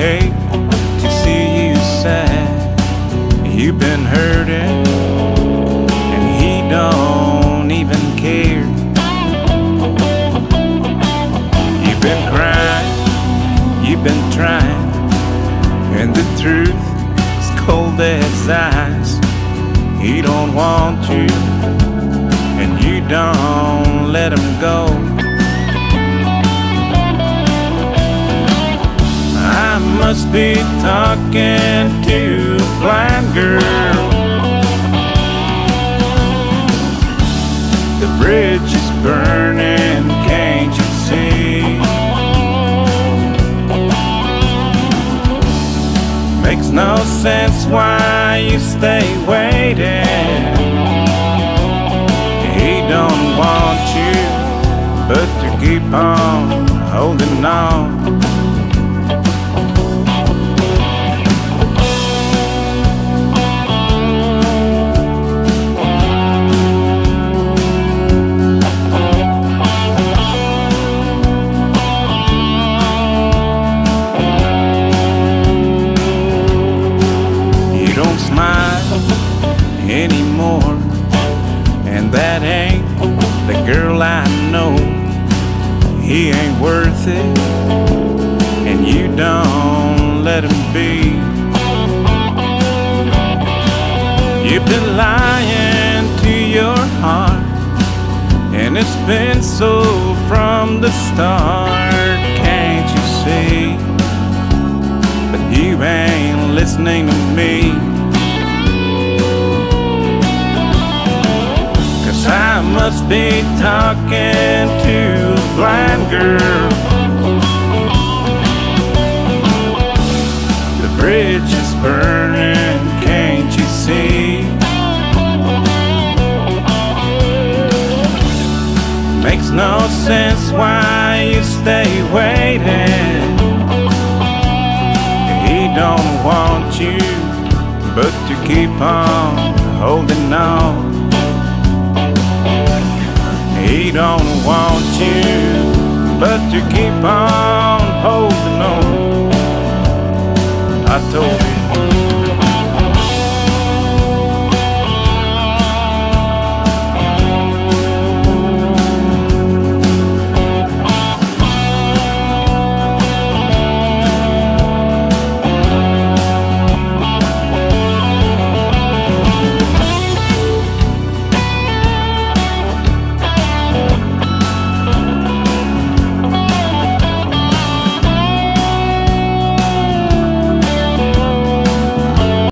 hate to see you sad. You've been hurting and he don't even care. You've been crying, you've been trying, and the truth is cold as ice. He don't want you and you don't let him go. I must be talking to a blind girl. The bridge is burning, can't you see? Makes no sense why you stay waiting. He don't want you, but you keep on holding on. Anymore, and that ain't the girl I know. He ain't worth it, and you don't let him be. You've been lying to your heart, and it's been so from the start. Can't you see? But you ain't listening to me. I must be talking to a blind girl. The bridge is burning, can't you see? Makes no sense why you stay waiting. He don't want you, but you keep on holding on. He don't want you, but you keep on holding on. I told you.